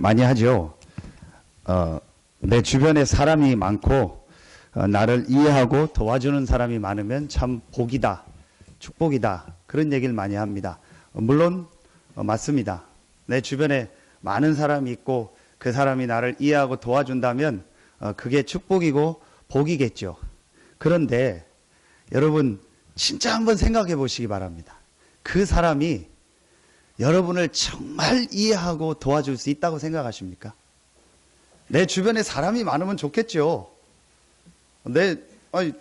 많이 하죠. 내 주변에 사람이 많고 나를 이해하고 도와주는 사람이 많으면 참 복이다, 축복이다, 그런 얘기를 많이 합니다. 물론 맞습니다. 내 주변에 많은 사람이 있고 그 사람이 나를 이해하고 도와준다면 그게 축복이고 복이겠죠. 그런데 여러분 진짜 한번 생각해 보시기 바랍니다. 그 사람이 여러분을 정말 이해하고 도와줄 수 있다고 생각하십니까? 내 주변에 사람이 많으면 좋겠죠. 내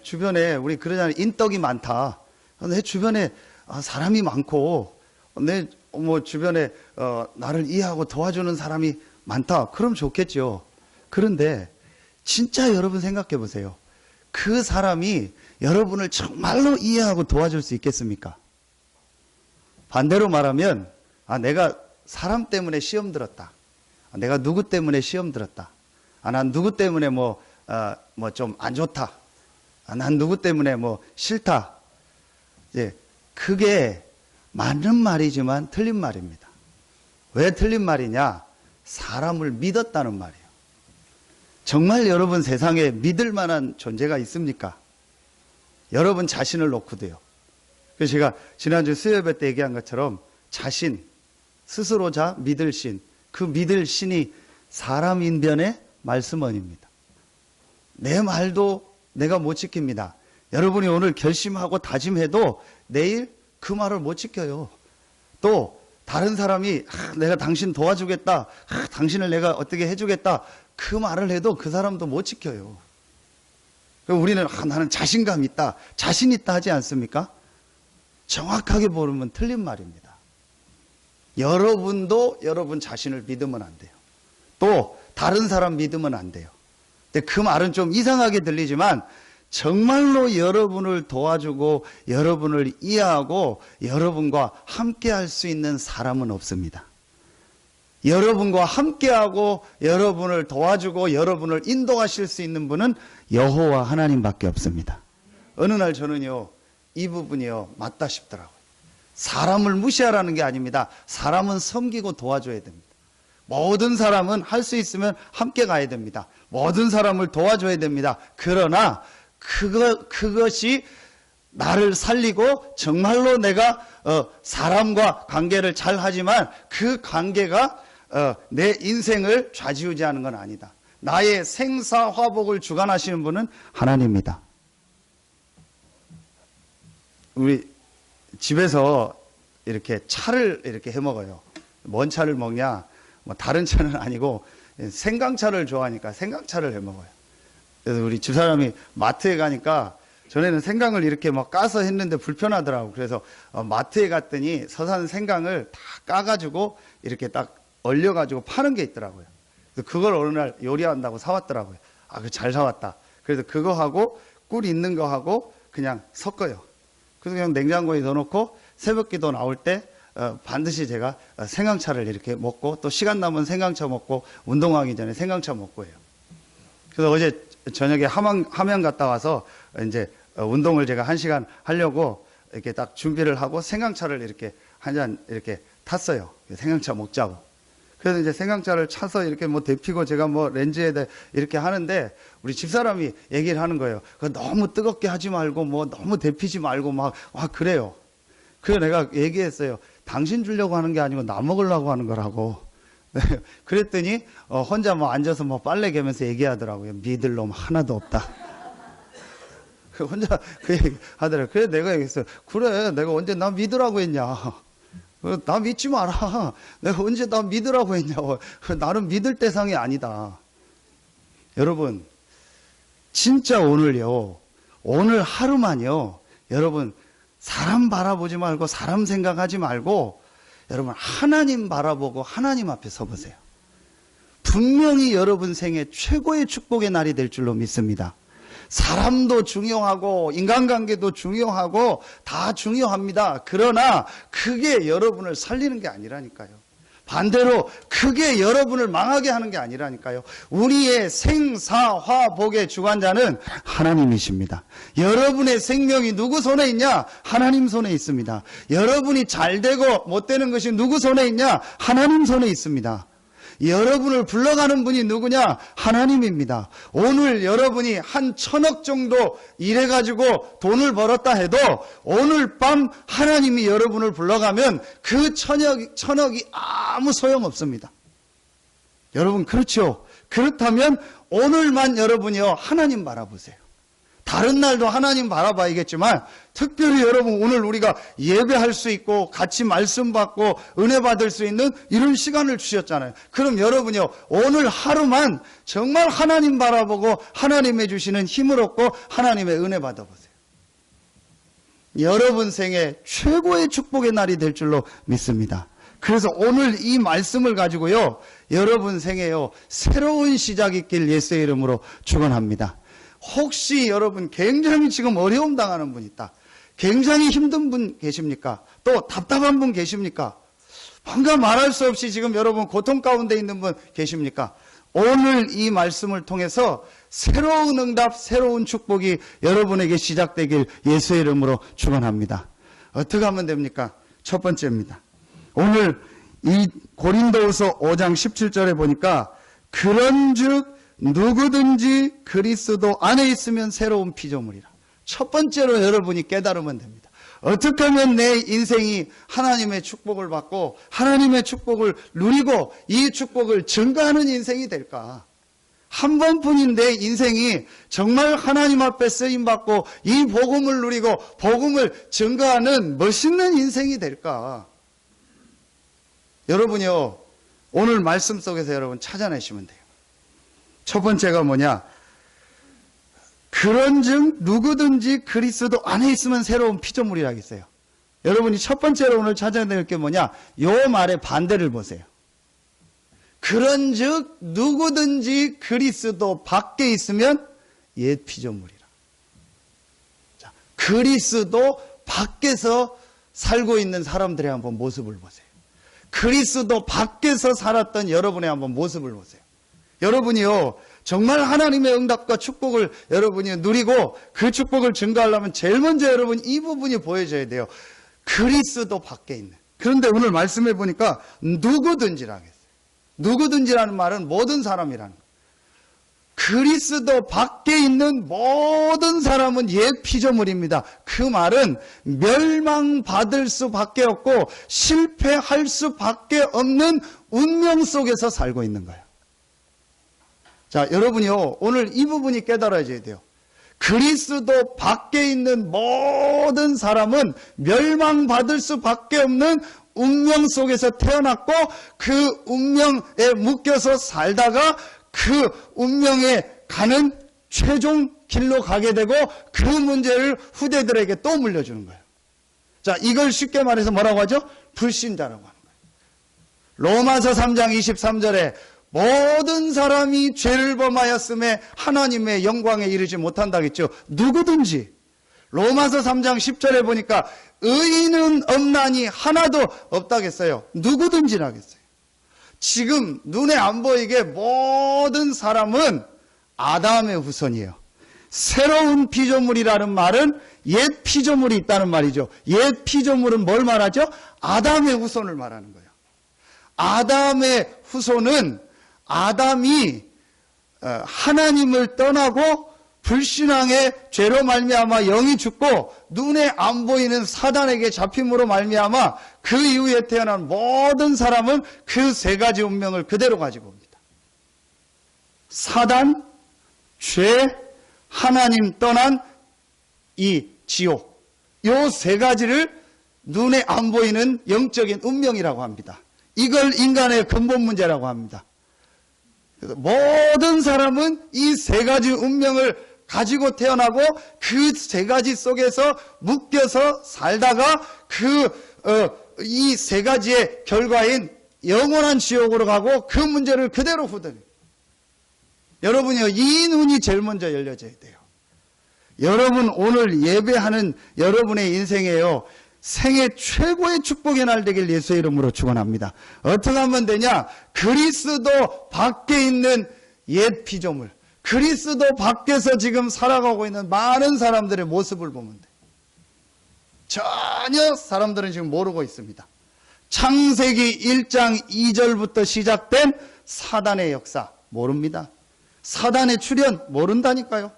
주변에 우리 그러잖아요. 인덕이 많다. 내 주변에 사람이 많고 내 주변에 나를 이해하고 도와주는 사람이 많다. 그럼 좋겠죠. 그런데 진짜 여러분 생각해 보세요. 그 사람이 여러분을 정말로 이해하고 도와줄 수 있겠습니까? 반대로 말하면 내가 사람 때문에 시험 들었다. 내가 누구 때문에 시험 들었다. 난 누구 때문에 좀 안 좋다. 난 누구 때문에 싫다. 그게 맞는 말이지만 틀린 말입니다. 왜 틀린 말이냐? 사람을 믿었다는 말이에요. 정말 여러분 세상에 믿을 만한 존재가 있습니까? 여러분 자신을 놓고도요. 그래서 제가 지난주 수요예배 때 얘기한 것처럼 자신, 스스로자 믿을 신, 그 믿을 신이 사람 인변의 말씀원입니다. 내 말도 내가 못 지킵니다. 여러분이 오늘 결심하고 다짐해도 내일 그 말을 못 지켜요. 또 다른 사람이 내가 당신 도와주겠다, 당신을 내가 어떻게 해주겠다, 그 말을 해도 그 사람도 못 지켜요. 우리는 나는 자신감 있다, 자신 있다 하지 않습니까? 정확하게 보면 틀린 말입니다. 여러분도 여러분 자신을 믿으면 안 돼요. 또 다른 사람 믿으면 안 돼요. 근데 그 말은 좀 이상하게 들리지만 정말로 여러분을 도와주고 여러분을 이해하고 여러분과 함께 할 수 있는 사람은 없습니다. 여러분과 함께하고 여러분을 도와주고 여러분을 인도하실 수 있는 분은 여호와 하나님밖에 없습니다. 어느 날 저는요, 이 부분이요 맞다 싶더라고요. 사람을 무시하라는 게 아닙니다. 사람은 섬기고 도와줘야 됩니다. 모든 사람은 할 수 있으면 함께 가야 됩니다. 모든 사람을 도와줘야 됩니다. 그러나 그것이 나를 살리고 정말로 내가 사람과 관계를 잘 하지만 그 관계가 내 인생을 좌지우지하는 건 아니다. 나의 생사화복을 주관하시는 분은 하나님입니다. 우리 집에서 이렇게 차를 이렇게 해 먹어요. 뭔 차를 먹냐? 다른 차는 아니고 생강차를 좋아하니까 생강차를 해 먹어요. 그래서 우리 집사람이 마트에 가니까 전에는 생강을 이렇게 까서 했는데 불편하더라고. 그래서 마트에 갔더니 서산 생강을 다 까가지고 이렇게 딱 얼려가지고 파는 게 있더라고요. 그래서 그걸 어느 날 요리한다고 사왔더라고요. 그거 잘 사왔다. 그래서 그거 하고 꿀 있는 거 하고 그냥 섞어요. 그래서 그냥 냉장고에 넣어놓고 새벽기도 나올 때 반드시 제가 생강차를 이렇게 먹고 또 시간 남은 생강차 먹고 운동하기 전에 생강차 먹고 해요. 그래서 어제 저녁에 함양 갔다 와서 이제 운동을 제가 1시간 하려고 이렇게 딱 준비를 하고 생강차를 이렇게 한 잔 이렇게 탔어요. 생강차 먹자고. 그래서 이제 생강차를 차서 이렇게 데피고 제가 렌즈에다 이렇게 하는데 우리 집사람이 얘기를 하는 거예요. 너무 뜨겁게 하지 말고 너무 데피지 말고 그래요. 그래서 내가 얘기했어요. 당신 주려고 하는 게 아니고 나 먹으려고 하는 거라고. 그랬더니 혼자 앉아서 빨래 개면서 얘기하더라고요. 믿을 놈 하나도 없다. 혼자 그 얘기 하더라고요. 그래서 내가 얘기했어요. 그래, 내가 언제 나 믿으라고 했냐. 나 믿지 마라. 내가 언제 나 믿으라고 했냐고. 나는 믿을 대상이 아니다. 여러분, 진짜 오늘요, 오늘 하루만요, 여러분, 사람 바라보지 말고 사람 생각하지 말고 여러분 하나님 바라보고 하나님 앞에 서보세요. 분명히 여러분 생애 최고의 축복의 날이 될 줄로 믿습니다. 사람도 중요하고 인간관계도 중요하고 다 중요합니다. 그러나 그게 여러분을 살리는 게 아니라니까요. 반대로 그게 여러분을 망하게 하는 게 아니라니까요. 우리의 생사화복의 주관자는 하나님이십니다. 여러분의 생명이 누구 손에 있냐? 하나님 손에 있습니다. 여러분이 잘 되고 못 되는 것이 누구 손에 있냐? 하나님 손에 있습니다. 여러분을 불러가는 분이 누구냐? 하나님입니다. 오늘 여러분이 한 1,000억 정도 일해가지고 돈을 벌었다 해도 오늘 밤 하나님이 여러분을 불러가면 그 1,000억이 아무 소용없습니다. 여러분, 그렇죠? 그렇다면 오늘만 여러분이요, 하나님 바라보세요. 다른 날도 하나님 바라봐야겠지만 특별히 여러분, 오늘 우리가 예배할 수 있고 같이 말씀 받고 은혜 받을 수 있는 이런 시간을 주셨잖아요. 그럼 여러분이요, 오늘 하루만 정말 하나님 바라보고 하나님의 주시는 힘을 얻고 하나님의 은혜 받아보세요. 여러분 생애 최고의 축복의 날이 될 줄로 믿습니다. 그래서 오늘 이 말씀을 가지고요, 여러분 생애요, 새로운 시작이 있길 예수의 이름으로 축원합니다. 혹시 여러분 굉장히 지금 어려움 당하는 분 있다, 굉장히 힘든 분 계십니까? 또 답답한 분 계십니까? 뭔가 말할 수 없이 지금 여러분 고통 가운데 있는 분 계십니까? 오늘 이 말씀을 통해서 새로운 응답, 새로운 축복이 여러분에게 시작되길 예수의 이름으로 축원합니다. 어떻게 하면 됩니까? 첫 번째입니다. 오늘 이 고린도후서 5장 17절에 보니까 그런즉 누구든지 그리스도 안에 있으면 새로운 피조물이라. 첫 번째로 여러분이 깨달으면 됩니다. 어떻게 하면 내 인생이 하나님의 축복을 받고 하나님의 축복을 누리고 이 축복을 증거하는 인생이 될까? 한 번뿐인데 인생이 정말 하나님 앞에 쓰임받고 이 복음을 누리고 복음을 증거하는 멋있는 인생이 될까? 여러분이요, 오늘 말씀 속에서 여러분 찾아내시면 돼요. 첫 번째가 뭐냐? 그런즉 누구든지 그리스도 안에 있으면 새로운 피조물이라 했어요. 여러분이 첫 번째로 오늘 찾아낼 게 뭐냐? 요 말의 반대를 보세요. 그런즉 누구든지 그리스도 밖에 있으면 옛 피조물이라. 자, 그리스도 밖에서 살고 있는 사람들의 한번 모습을 보세요. 그리스도 밖에서 살았던 여러분의 한번 모습을 보세요. 여러분이요, 정말 하나님의 응답과 축복을 여러분이 누리고 그 축복을 증거하려면 제일 먼저 여러분 이 부분이 보여져야 돼요. 그리스도 밖에 있는. 그런데 오늘 말씀해 보니까 누구든지라 했어요. 누구든지라는 말은 모든 사람이라는 거예요. 그리스도 밖에 있는 모든 사람은 옛 피조물입니다. 그 말은 멸망받을 수밖에 없고 실패할 수밖에 없는 운명 속에서 살고 있는 거예요. 자, 여러분이요, 오늘 이 부분이 깨달아져야 돼요. 그리스도 밖에 있는 모든 사람은 멸망받을 수밖에 없는 운명 속에서 태어났고 그 운명에 묶여서 살다가 그 운명에 가는 최종 길로 가게 되고 그 문제를 후대들에게 또 물려주는 거예요. 자, 이걸 쉽게 말해서 뭐라고 하죠? 불신자라고 하는 거예요. 로마서 3장 23절에 모든 사람이 죄를 범하였음에 하나님의 영광에 이르지 못한다겠죠. 누구든지. 로마서 3장 10절에 보니까 의인은 없나니 하나도 없다겠어요. 누구든지라겠어요. 지금 눈에 안 보이게 모든 사람은 아담의 후손이에요. 새로운 피조물이라는 말은 옛 피조물이 있다는 말이죠. 옛 피조물은 뭘 말하죠? 아담의 후손을 말하는 거예요. 아담의 후손은 아담이 하나님을 떠나고 불신앙의 죄로 말미암아 영이 죽고 눈에 안 보이는 사단에게 잡힘으로 말미암아 그 이후에 태어난 모든 사람은 그 세 가지 운명을 그대로 가지고 옵니다. 사단, 죄, 하나님 떠난 이 지옥, 요 세 가지를 눈에 안 보이는 영적인 운명이라고 합니다. 이걸 인간의 근본 문제라고 합니다. 모든 사람은 이 세 가지 운명을 가지고 태어나고 그 세 가지 속에서 묶여서 살다가 이 세 가지의 결과인 영원한 지옥으로 가고 그 문제를 그대로 후대요. 여러분이요, 이 눈이 제일 먼저 열려져야 돼요. 여러분 오늘 예배하는 여러분의 인생에요, 생애 최고의 축복의 날 되길 예수의 이름으로 축원합니다. 어떻게 하면 되냐? 그리스도 밖에 있는 옛 피조물, 그리스도 밖에서 지금 살아가고 있는 많은 사람들의 모습을 보면 돼. 전혀 사람들은 지금 모르고 있습니다. 창세기 1장 2절부터 시작된 사단의 역사 모릅니다. 사단의 출현 모른다니까요.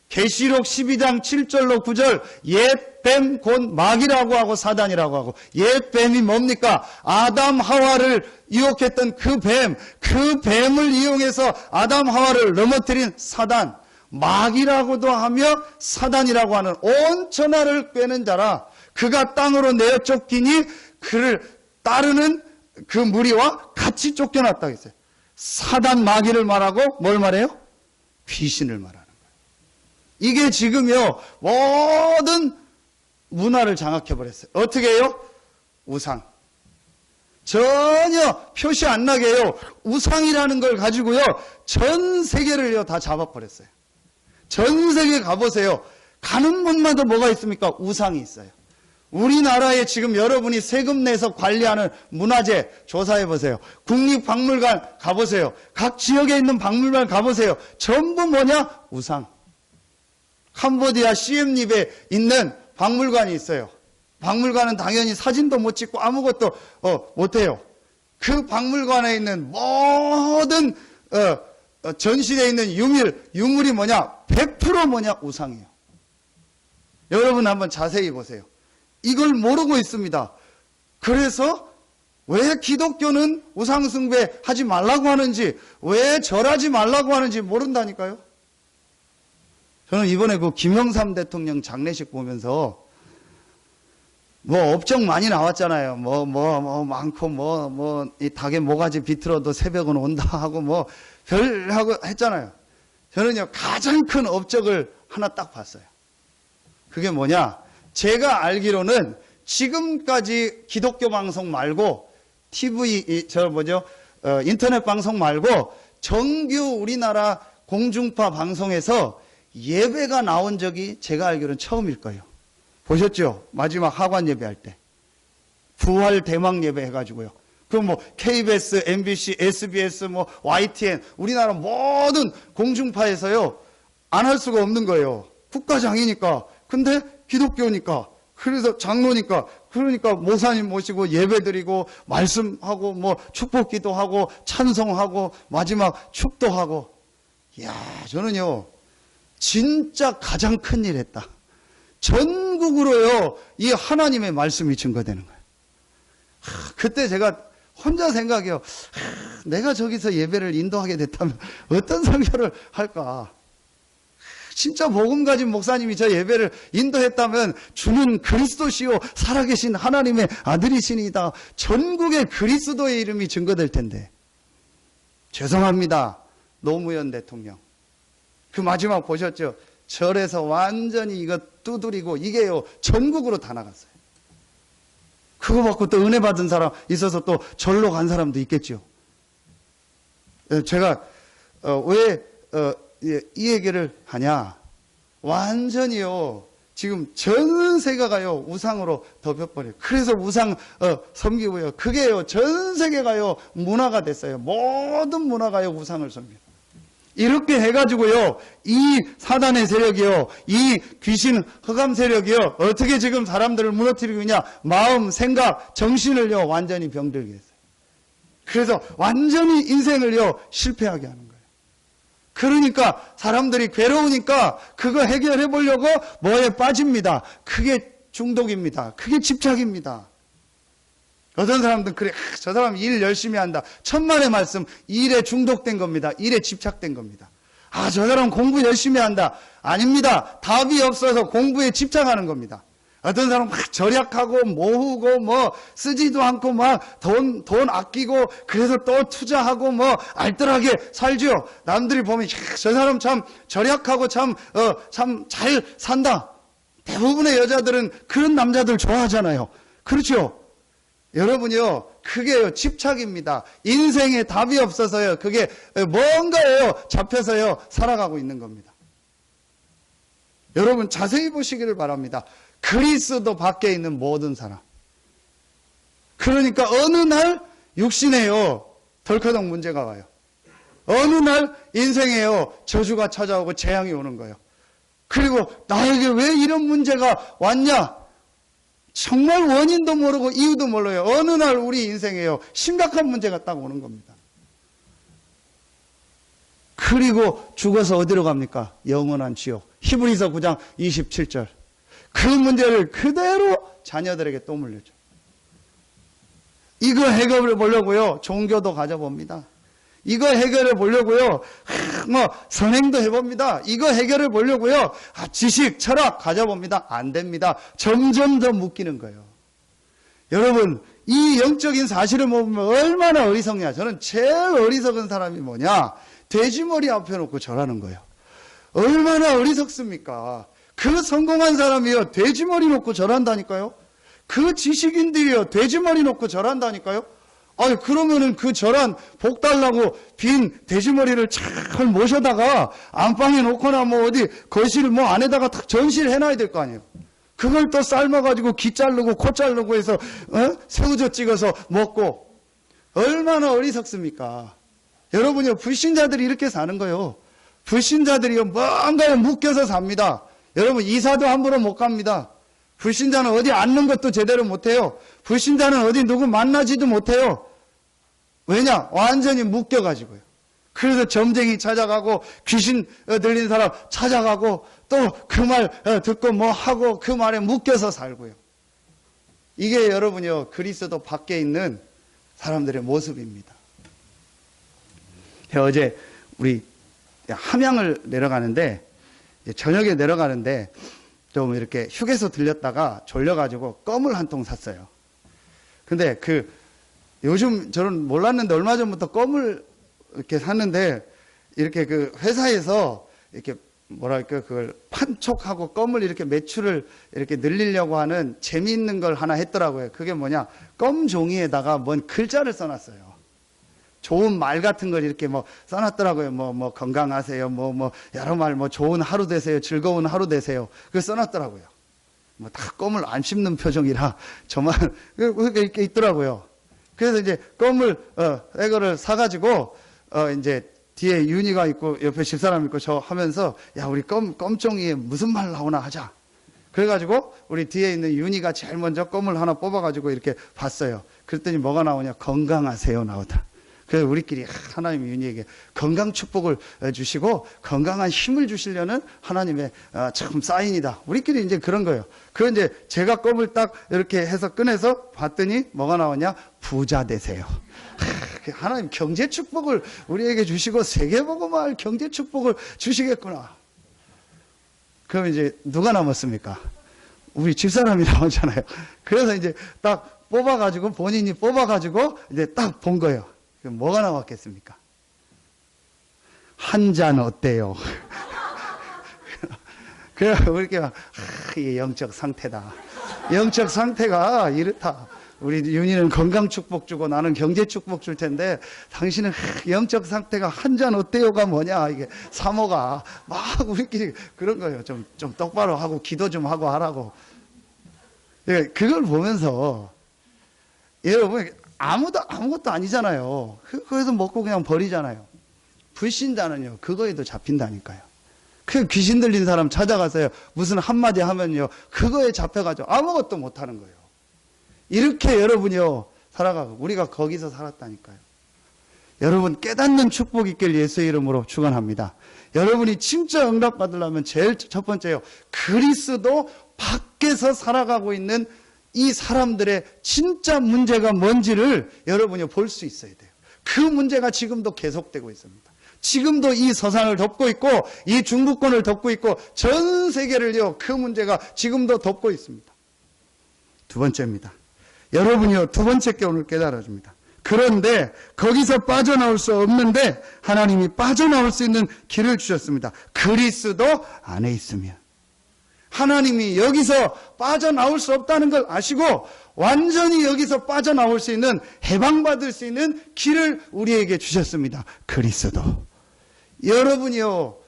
계시록 12장 7절로 9절 옛 뱀 곧 마귀라고 하고 사단이라고 하고, 옛 뱀이 뭡니까? 아담 하와를 유혹했던 그 뱀을 이용해서 아담 하와를 넘어뜨린 사단, 마귀라고도 하며 사단이라고 하는 온 천하를 꿰는 자라. 그가 땅으로 내어 쫓기니 그를 따르는 그 무리와 같이 쫓겨났다 했어요. 사단 마귀를 말하고 뭘 말해요? 귀신을 말하는 거예요. 이게 지금요 모든 문화를 장악해버렸어요. 어떻게 해요? 우상. 전혀 표시 안 나게 해요. 우상이라는 걸 가지고요 전 세계를요 다 잡아버렸어요. 전 세계 가보세요. 가는 곳마다 뭐가 있습니까? 우상이 있어요. 우리나라에 지금 여러분이 세금 내서 관리하는 문화재 조사해보세요. 국립박물관 가보세요. 각 지역에 있는 박물관 가보세요. 전부 뭐냐? 우상. 캄보디아 시엠립에 있는 박물관이 있어요. 박물관은 당연히 사진도 못 찍고 아무것도 못해요. 그 박물관에 있는 모든 전시되어 있는 유물이 뭐냐? 100% 뭐냐? 우상이에요. 여러분 한번 자세히 보세요. 이걸 모르고 있습니다. 그래서 왜 기독교는 우상숭배 하지 말라고 하는지, 왜 절하지 말라고 하는지 모른다니까요. 저는 이번에 그 김영삼 대통령 장례식 보면서 뭐 업적 많이 나왔잖아요. 많고 이 닭의 모가지 비틀어도 새벽은 온다 하고 별하고 했잖아요. 저는요 가장 큰 업적을 하나 딱 봤어요. 그게 뭐냐? 제가 알기로는 지금까지 기독교 방송 말고 TV 인터넷 방송 말고 정규 우리나라 공중파 방송에서 예배가 나온 적이 제가 알기로는 처음일 거예요. 보셨죠? 마지막 하관 예배할 때 부활 대망 예배 해가지고요. 그럼 KBS, MBC, SBS, YTN 우리나라 모든 공중파에서요 안 할 수가 없는 거예요. 국가장이니까. 근데 기독교니까, 그래서 장로니까, 그러니까 모사님 모시고 예배드리고 말씀하고 축복기도 하고 찬송하고 마지막 축도하고. 이야, 저는요 진짜 가장 큰일 했다. 전국으로요 이 하나님의 말씀이 증거되는 거예요. 그때 제가 혼자 생각해요. 내가 저기서 예배를 인도하게 됐다면 어떤 설교를 할까? 진짜 복음 가진 목사님이 저 예배를 인도했다면 주는 그리스도시요 살아계신 하나님의 아들이시니다. 전국에 그리스도의 이름이 증거될 텐데. 죄송합니다. 노무현 대통령. 그 마지막 보셨죠? 절에서 완전히 이거 두드리고 이게요 전국으로 다 나갔어요. 그거 받고 또 은혜 받은 사람 있어서 또 절로 간 사람도 있겠죠. 제가 왜 이 얘기를 하냐? 완전히요 지금 전 세계가요 우상으로 덮여버려요. 그래서 우상 섬기고요. 그게요 전 세계가요 문화가 됐어요. 모든 문화가요 우상을 섬겨요. 이렇게 해가지고요 이 사단의 세력이요, 이 귀신 흑암 세력이요 어떻게 지금 사람들을 무너뜨리고 있냐? 마음, 생각, 정신을요 완전히 병들게 했어요. 그래서 완전히 인생을요 실패하게 하는 거예요. 그러니까 사람들이 괴로우니까 그거 해결해 보려고 뭐에 빠집니다. 그게 중독입니다. 그게 집착입니다. 어떤 사람들은 그래, 저 사람 일 열심히 한다. 천만의 말씀, 일에 중독된 겁니다. 일에 집착된 겁니다. 저 사람 공부 열심히 한다. 아닙니다. 답이 없어서 공부에 집착하는 겁니다. 어떤 사람은 막 절약하고 모으고 쓰지도 않고 돈 아끼고 그래서 또 투자하고 알뜰하게 살죠. 남들이 보면 저 사람 참 절약하고 참 잘 산다. 대부분의 여자들은 그런 남자들 좋아하잖아요. 그렇죠? 여러분요, 그게요, 집착입니다. 인생에 답이 없어서요, 그게 뭔가예요, 잡혀서요, 살아가고 있는 겁니다. 여러분, 자세히 보시기를 바랍니다. 그리스도 밖에 있는 모든 사람. 그러니까 어느 날 육신에요, 덜커덕 문제가 와요. 어느 날 인생에요, 저주가 찾아오고 재앙이 오는 거예요. 그리고 나에게 왜 이런 문제가 왔냐? 정말 원인도 모르고 이유도 몰라요. 어느 날 우리 인생에요 심각한 문제가 딱 오는 겁니다. 그리고 죽어서 어디로 갑니까? 영원한 지옥. 히브리서 9장 27절. 그 문제를 그대로 자녀들에게 또 물려줘. 이거 해결해 보려고요. 종교도 가져봅니다. 이거 해결해 보려고요. 선행도 해봅니다. 이거 해결해 보려고요. 지식, 철학 가져봅니다. 안 됩니다. 점점 더 묶이는 거예요. 여러분, 이 영적인 사실을 보면 얼마나 어리석냐. 저는 제일 어리석은 사람이 뭐냐? 돼지머리 앞에 놓고 절하는 거예요. 얼마나 어리석습니까? 그 성공한 사람이요, 돼지머리 놓고 절한다니까요? 그 지식인들이요, 돼지머리 놓고 절한다니까요? 아니, 그러면은 그 절한 복 달라고 빈 돼지머리를 잘 모셔다가 안방에 놓거나 뭐 어디 거실 뭐 안에다가 딱 전시를 해놔야 될 거 아니에요? 그걸 또 삶아가지고 귀 자르고 코 자르고 해서, 새우젓 찍어서 먹고. 얼마나 어리석습니까? 여러분요, 불신자들이 이렇게 사는 거예요. 불신자들이요, 뭔가에 묶여서 삽니다. 여러분, 이사도 함부로 못 갑니다. 불신자는 어디 앉는 것도 제대로 못해요. 불신자는 어디 누구 만나지도 못해요. 왜냐? 완전히 묶여가지고요. 그래서 점쟁이 찾아가고 귀신 들린 사람 찾아가고 또 그 말 듣고 뭐 하고 그 말에 묶여서 살고요. 이게 여러분요, 그리스도 밖에 있는 사람들의 모습입니다. 어제 우리 함양을 내려가는데, 저녁에 내려가는데 좀 이렇게 휴게소 들렸다가 졸려가지고 껌을 한 통 샀어요. 근데 요즘 저는 몰랐는데 얼마 전부터 껌을 이렇게 샀는데, 이렇게 그 회사에서 이렇게 뭐랄까, 그걸 판촉하고 껌을 이렇게 매출을 이렇게 늘리려고 하는 재미있는 걸 하나 했더라고요. 그게 뭐냐, 껌 종이에다가 뭔 글자를 써놨어요. 좋은 말 같은 걸 이렇게 뭐 써놨더라고요. 뭐 건강하세요. 여러 말, 좋은 하루 되세요. 즐거운 하루 되세요. 그거 써놨더라고요. 다 껌을 안 씹는 표정이라 저만, 이렇게 있더라고요. 그래서 이제 껌을, 이거를 사가지고, 이제 뒤에 윤희가 있고 옆에 집사람 있고 저 하면서, 야, 우리 껌종이에 무슨 말 나오나 하자. 그래가지고 우리 뒤에 있는 윤희가 제일 먼저 껌을 하나 뽑아가지고 이렇게 봤어요. 그랬더니 뭐가 나오냐, 건강하세요 나오다. 그래서 우리끼리 하나님 윤희에게 건강 축복을 주시고 건강한 힘을 주시려는 하나님의 참 사인이다. 우리끼리 이제 그런 거예요. 그 이제 제가 껌을 딱 이렇게 해서 꺼내서 봤더니 뭐가 나오냐, 부자 되세요. 하나님 경제 축복을 우리에게 주시고 세계복음화할 경제 축복을 주시겠구나. 그럼 이제 누가 남았습니까? 우리 집사람이 나오잖아요. 그래서 이제 딱 뽑아가지고, 본인이 뽑아가지고 이제 딱 본 거예요. 그럼 뭐가 나왔겠습니까? 한 잔 어때요? 그래, 이렇게 막, 이게 영적 상태다. 영적 상태가 이렇다. 우리 윤희는 건강 축복 주고 나는 경제 축복 줄 텐데, 당신은 영적 상태가 한 잔 어때요가 뭐냐, 이게 사모가 막 우리끼리 그런 거예요. 좀 똑바로 하고 기도 좀 하고 하라고. 그걸 보면서 여러분, 아무것도 아니잖아요. 그거에서 먹고 그냥 버리잖아요. 불신자는요, 그거에도 잡힌다니까요. 그 귀신 들린 사람 찾아가서요, 무슨 한마디 하면요, 그거에 잡혀가지고 아무것도 못하는 거예요. 이렇게 여러분이요, 살아가고, 우리가 거기서 살았다니까요. 여러분, 깨닫는 축복 있길 예수의 이름으로 축원합니다. 여러분이 진짜 응답 받으려면 제일 첫 번째요, 그리스도 밖에서 살아가고 있는 이 사람들의 진짜 문제가 뭔지를 여러분이 볼 수 있어야 돼요. 그 문제가 지금도 계속되고 있습니다. 지금도 이 서산을 덮고 있고, 이 중부권을 덮고 있고, 전 세계를요, 그 문제가 지금도 덮고 있습니다. 두 번째입니다. 여러분이요, 두 번째 게 오늘 깨달아줍니다. 그런데 거기서 빠져나올 수 없는데 하나님이 빠져나올 수 있는 길을 주셨습니다. 그리스도 안에 있으면. 하나님이 여기서 빠져나올 수 없다는 걸 아시고 완전히 여기서 빠져나올 수 있는, 해방받을 수 있는 길을 우리에게 주셨습니다. 그리스도. 여러분이요,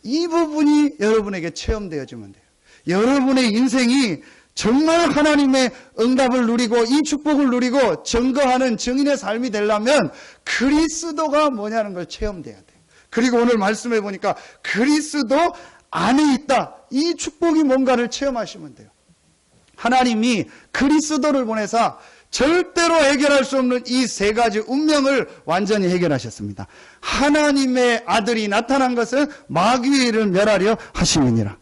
이 부분이 여러분에게 체험되어지면 돼요. 여러분의 인생이 정말 하나님의 응답을 누리고 이 축복을 누리고 증거하는 증인의 삶이 되려면 그리스도가 뭐냐는 걸 체험돼야 돼요. 그리고 오늘 말씀해 보니까 그리스도 안에 있다. 이 축복이 뭔가를 체험하시면 돼요. 하나님이 그리스도를 보내사 절대로 해결할 수 없는 이 세 가지 운명을 완전히 해결하셨습니다. 하나님의 아들이 나타난 것은 마귀의 일을 멸하려 하심이니라.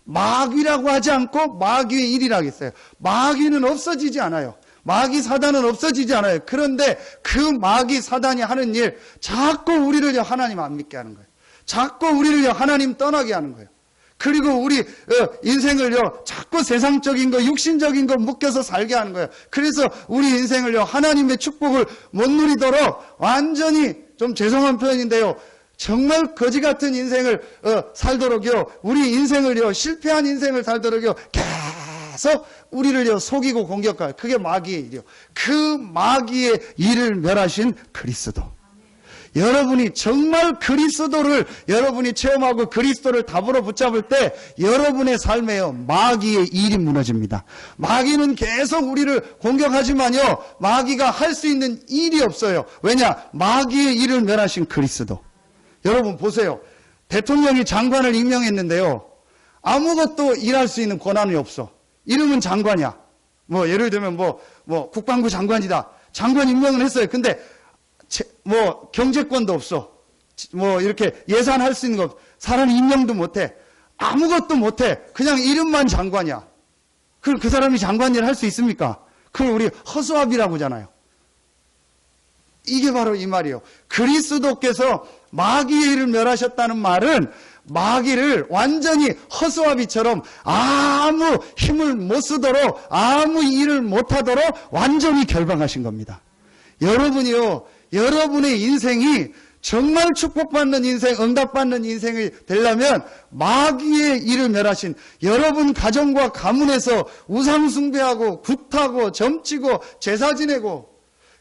마귀라고 하지 않고 마귀의 일이라고 했어요. 마귀는 없어지지 않아요. 마귀 사단은 없어지지 않아요. 그런데 그 마귀 사단이 하는 일, 자꾸 우리를 하나님 안 믿게 하는 거예요. 자꾸 우리를 하나님 떠나게 하는 거예요. 그리고 우리 인생을요 자꾸 세상적인 거, 육신적인 거 묶여서 살게 하는 거예요. 그래서 우리 인생을요 하나님의 축복을 못 누리도록 완전히, 좀 죄송한 표현인데요, 정말 거지 같은 인생을 살도록요, 우리 인생을요 실패한 인생을 살도록요 계속 우리를요 속이고 공격할, 그게 마귀의 일이요. 그 마귀의 일을 멸하신 그리스도. 여러분이 정말 그리스도를 여러분이 체험하고 그리스도를 답으로 붙잡을 때 여러분의 삶에요 마귀의 일이 무너집니다. 마귀는 계속 우리를 공격하지만요 마귀가 할 수 있는 일이 없어요. 왜냐? 마귀의 일을 멸하신 그리스도. 여러분 보세요. 대통령이 장관을 임명했는데요 아무것도 일할 수 있는 권한이 없어. 이름은 장관이야. 뭐 예를 들면 뭐 국방부 장관이다. 장관 임명을 했어요. 근데 뭐 경제권도 없어. 뭐 이렇게 예산할 수 있는 거, 사람 임명도 못해. 아무것도 못해. 그냥 이름만 장관이야. 그럼 그 사람이 장관 일을 할 수 있습니까? 그걸 우리 허수아비라고 하잖아요. 이게 바로 이 말이에요. 그리스도께서 마귀의 일을 멸하셨다는 말은 마귀를 완전히 허수아비처럼 아무 힘을 못 쓰도록, 아무 일을 못하도록 완전히 결방하신 겁니다. 여러분이요, 여러분의 인생이 정말 축복받는 인생, 응답받는 인생이 되려면 마귀의 일을 멸하신, 여러분 가정과 가문에서 우상숭배하고 굿하고 점치고 제사 지내고,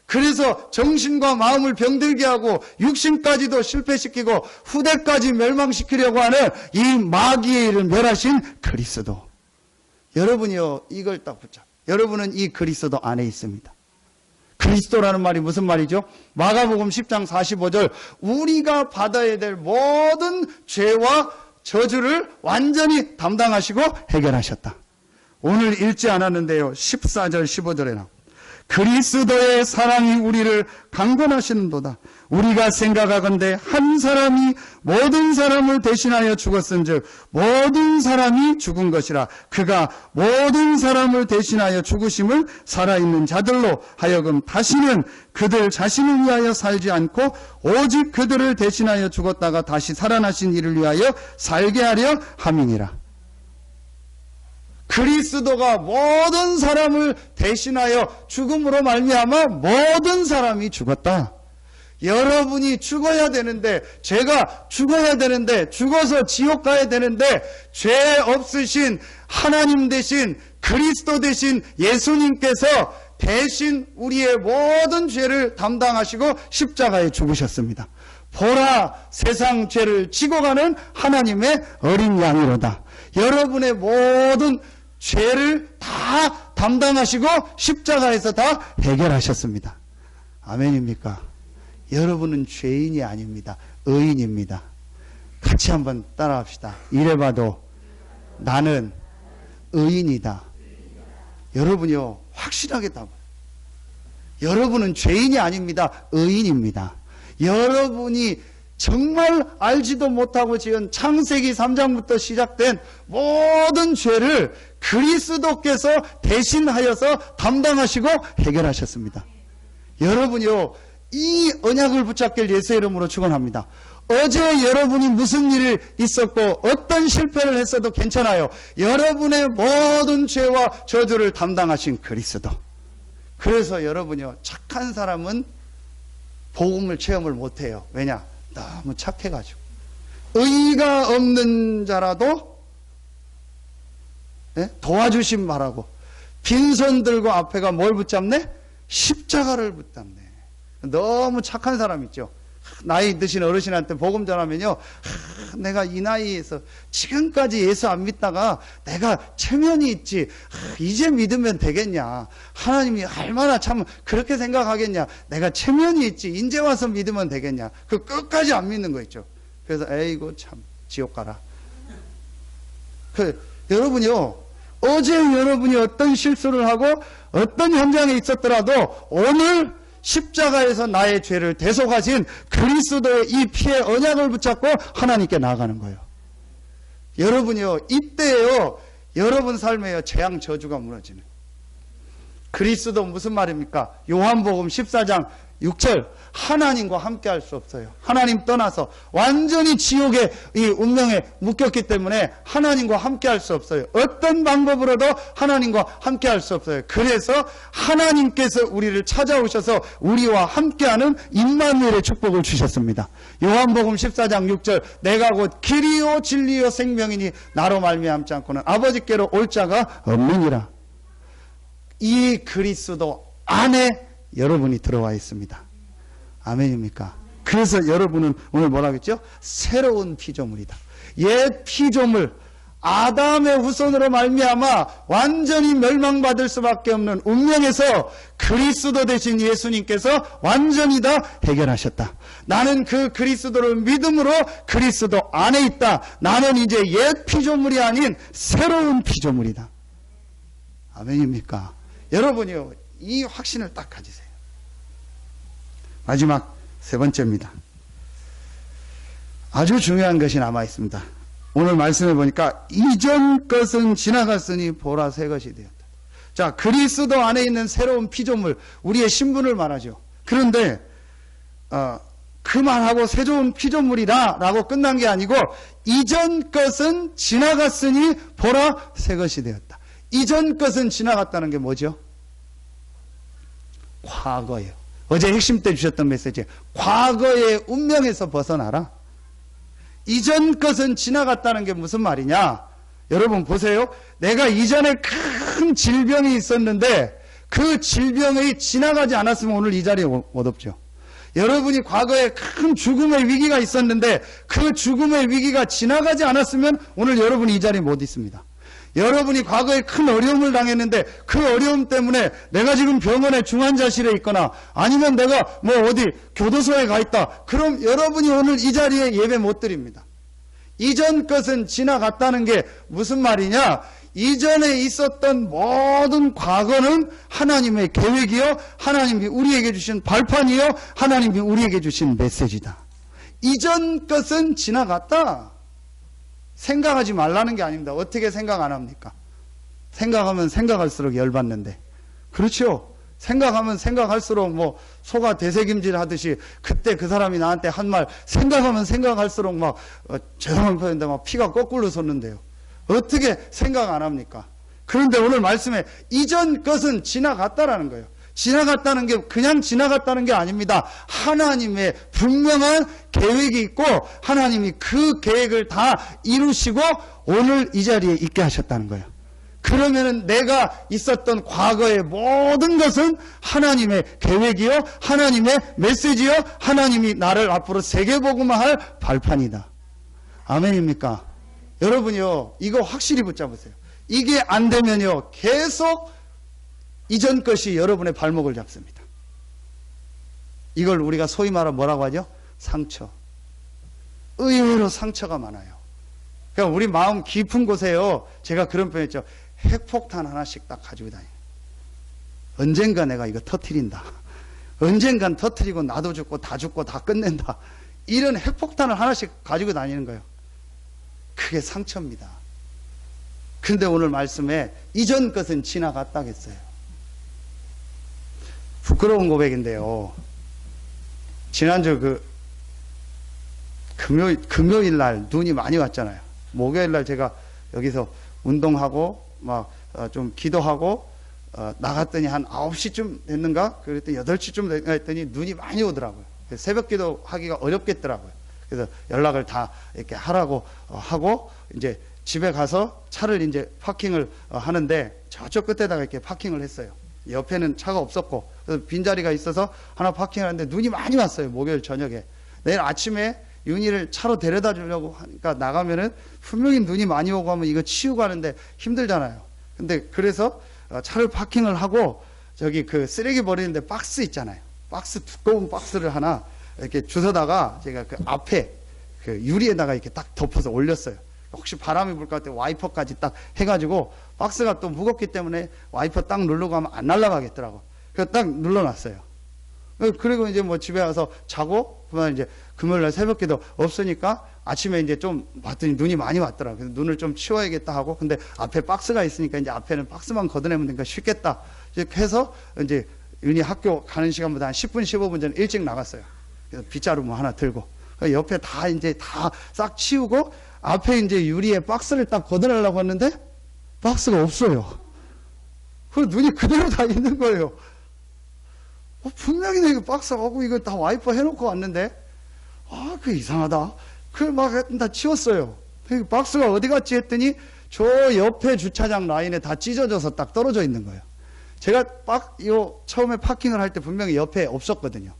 그래서 정신과 마음을 병들게 하고 육신까지도 실패시키고 후대까지 멸망시키려고 하는 이 마귀의 일을 멸하신 그리스도. 여러분이요 이걸 딱 붙잡. 여러분은 이 그리스도 안에 있습니다. 그리스도라는 말이 무슨 말이죠? 마가복음 10장 45절, 우리가 받아야 될 모든 죄와 저주를 완전히 담당하시고 해결하셨다. 오늘 읽지 않았는데요 14절 15절에 나옵니다. 그리스도의 사랑이 우리를 강권하시는도다. 우리가 생각하건대 한 사람이 모든 사람을 대신하여 죽었은즉 모든 사람이 죽은 것이라. 그가 모든 사람을 대신하여 죽으심을 살아있는 자들로 하여금 다시는 그들 자신을 위하여 살지 않고 오직 그들을 대신하여 죽었다가 다시 살아나신 이를 위하여 살게 하려 함이니라. 그리스도가 모든 사람을 대신하여 죽음으로 말미암아 모든 사람이 죽었다. 여러분이 죽어야 되는데, 제가 죽어야 되는데, 죽어서 지옥 가야 되는데, 죄 없으신 하나님 대신, 그리스도 대신 예수님께서 대신 우리의 모든 죄를 담당하시고 십자가에 죽으셨습니다. 보라, 세상 죄를 지고 가는 하나님의 어린 양이로다. 여러분의 모든 죄를 다 담당하시고 십자가에서 다 해결하셨습니다. 아멘입니까? 여러분은 죄인이 아닙니다. 의인입니다. 같이 한번 따라합시다. 이래봐도 나는 의인이다. 여러분이요 확실하게 답. 여러분은 죄인이 아닙니다. 의인입니다. 여러분이 정말 알지도 못하고 지은 창세기 3장부터 시작된 모든 죄를 그리스도께서 대신하여서 담당하시고 해결하셨습니다. 여러분이요 이 언약을 붙잡길 예수의 이름으로 축원합니다. 어제 여러분이 무슨 일이 있었고 어떤 실패를 했어도 괜찮아요. 여러분의 모든 죄와 저주를 담당하신 그리스도. 그래서 여러분이요 착한 사람은 복음을 체험을 못해요. 왜냐? 너무 착해가지고. 의의가 없는 자라도 도와주심 바라고 빈손 들고 앞에가 뭘 붙잡네? 십자가를 붙잡네. 너무 착한 사람 있죠. 나이 드신 어르신한테 복음 전하면요, 내가 이 나이에서 지금까지 예수 안 믿다가 내가 체면이 있지, 이제 믿으면 되겠냐, 하나님이 얼마나 참 그렇게 생각하겠냐, 내가 체면이 있지 이제 와서 믿으면 되겠냐, 그 끝까지 안 믿는 거 있죠. 그래서 에이고 참 지옥 가라. 여러분요 어제 여러분이 어떤 실수를 하고 어떤 현장에 있었더라도 오늘 십자가에서 나의 죄를 대속하신 그리스도의 이 피의 언약을 붙잡고 하나님께 나아가는 거예요. 여러분이요, 이때에요, 여러분 삶에요, 재앙 저주가 무너지는. 그리스도 무슨 말입니까? 요한복음 14장 6절, 하나님과 함께 할 수 없어요. 하나님 떠나서 완전히 지옥의 이 운명에 묶였기 때문에 하나님과 함께 할 수 없어요. 어떤 방법으로도 하나님과 함께 할 수 없어요. 그래서 하나님께서 우리를 찾아오셔서 우리와 함께하는 임마누엘의 축복을 주셨습니다. 요한복음 14장 6절, 내가 곧 길이요 진리요 생명이니 나로 말미암지 않고는 아버지께로 올 자가 없느니라. 이 그리스도 안에 여러분이 들어와 있습니다. 아멘입니까? 그래서 여러분은 오늘 뭐라고 했죠? 새로운 피조물이다. 옛 피조물, 아담의 후손으로 말미암아 완전히 멸망받을 수밖에 없는 운명에서 그리스도 되신 예수님께서 완전히 다 해결하셨다. 나는 그 그리스도를 믿음으로 그리스도 안에 있다. 나는 이제 옛 피조물이 아닌 새로운 피조물이다. 아멘입니까? 여러분이요, 이 확신을 딱 가지세요. 마지막 세 번째입니다. 아주 중요한 것이 남아 있습니다. 오늘 말씀해 보니까 이전 것은 지나갔으니 보라 새 것이 되었다. 자, 그리스도 안에 있는 새로운 피조물, 우리의 신분을 말하죠. 그런데 그만하고 새 좋은 피조물이다 라고 끝난 게 아니고 이전 것은 지나갔으니 보라 새 것이 되었다. 이전 것은 지나갔다는 게 뭐죠? 과거예요. 어제 핵심 때 주셨던 메시지, 과거의 운명에서 벗어나라. 이전 것은 지나갔다는 게 무슨 말이냐? 여러분 보세요. 내가 이전에 큰 질병이 있었는데 그 질병이 지나가지 않았으면 오늘 이 자리에 못 없죠. 여러분이 과거에 큰 죽음의 위기가 있었는데 그 죽음의 위기가 지나가지 않았으면 오늘 여러분이 이 자리에 못 있습니다. 여러분이 과거에 큰 어려움을 당했는데 그 어려움 때문에 내가 지금 병원에 중환자실에 있거나 아니면 내가 뭐 어디 교도소에 가 있다. 그럼 여러분이 오늘 이 자리에 예배 못 드립니다. 이전 것은 지나갔다는 게 무슨 말이냐? 이전에 있었던 모든 과거는 하나님의 계획이요, 하나님이 우리에게 주신 발판이요, 하나님이 우리에게 주신 메시지다. 이전 것은 지나갔다. 생각하지 말라는 게 아닙니다. 어떻게 생각 안 합니까? 생각하면 생각할수록 열받는데. 그렇죠? 생각하면 생각할수록 뭐 소가 되새김질 하듯이 그때 그 사람이 나한테 한 말 생각하면 생각할수록 막 죄송한 표현인데 막 피가 거꾸로 솟는데요. 어떻게 생각 안 합니까? 그런데 오늘 말씀에 이전 것은 지나갔다라는 거예요. 지나갔다는 게 그냥 지나갔다는 게 아닙니다. 하나님의 분명한 계획이 있고 하나님이 그 계획을 다 이루시고 오늘 이 자리에 있게 하셨다는 거예요. 그러면은 내가 있었던 과거의 모든 것은 하나님의 계획이요, 하나님의 메시지요, 하나님이 나를 앞으로 세계복음화할 발판이다. 아멘입니까? 여러분이요, 이거 확실히 붙잡으세요. 이게 안 되면요, 계속 이전 것이 여러분의 발목을 잡습니다. 이걸 우리가 소위 말하 뭐라고 하죠? 상처. 의외로 상처가 많아요. 그러니까 우리 마음 깊은 곳에요, 제가 그런 표현했죠. 핵폭탄 하나씩 딱 가지고 다녀요. 언젠가 내가 이거 터뜨린다. 언젠간 터뜨리고 나도 죽고 다 죽고 다 끝낸다. 이런 핵폭탄을 하나씩 가지고 다니는 거예요. 그게 상처입니다. 그런데 오늘 말씀에 이전 것은 지나갔다 했어요. 부끄러운 고백인데요. 지난주 금요일 날 눈이 많이 왔잖아요. 목요일 날 제가 여기서 운동하고 막 좀 기도하고 나갔더니 한 9시쯤 됐는가? 그랬더니 8시쯤 됐더니 눈이 많이 오더라고요. 새벽 기도 하기가 어렵겠더라고요. 그래서 연락을 다 이렇게 하라고 하고 이제 집에 가서 차를 이제 파킹을 하는데 저쪽 끝에다가 이렇게 파킹을 했어요. 옆에는 차가 없었고 그래서 빈자리가 있어서 하나 파킹하는데 눈이 많이 왔어요. 목요일 저녁에. 내일 아침에 윤희를 차로 데려다 주려고 하니까 나가면은 분명히 눈이 많이 오고 하면 이거 치우고 하는데 힘들잖아요. 근데 그래서 차를 파킹을 하고 저기 그 쓰레기 버리는데 박스 있잖아요. 박스, 두꺼운 박스를 하나 이렇게 주워다가 제가 그 앞에 그 유리에다가 이렇게 딱 덮어서 올렸어요. 혹시 바람이 불 것 같아 와이퍼까지 딱 해가지고 박스가 또 무겁기 때문에 와이퍼 딱 누르고 하면 안 날아가겠더라고. 그래서 딱 눌러놨어요. 그리고 이제 뭐 집에 와서 자고 그러면 이제 금요일날 새벽기도 없으니까 아침에 이제 좀 봤더니 눈이 많이 왔더라. 그래서 눈을 좀 치워야겠다 하고 근데 앞에 박스가 있으니까 이제 앞에는 박스만 걷어내면 되니까 쉽겠다. 이렇게 해서 이제 윤희 학교 가는 시간보다 한 10분 15분 전에 일찍 나갔어요. 그래서 빗자루 뭐 하나 들고 옆에 다 이제 다 싹 치우고 앞에 이제 유리에 박스를 딱 걷어내려고 했는데 박스가 없어요. 그 눈이 그대로 다 있는 거예요. 분명히 내가 박스가 하고 이거 다 와이퍼 해놓고 왔는데 그 이상하다. 그걸 막 다 치웠어요. 그 박스가 어디 갔지 했더니 저 옆에 주차장 라인에 다 찢어져서 딱 떨어져 있는 거예요. 제가 처음에 파킹을 할 때 분명히 옆에 없었거든요.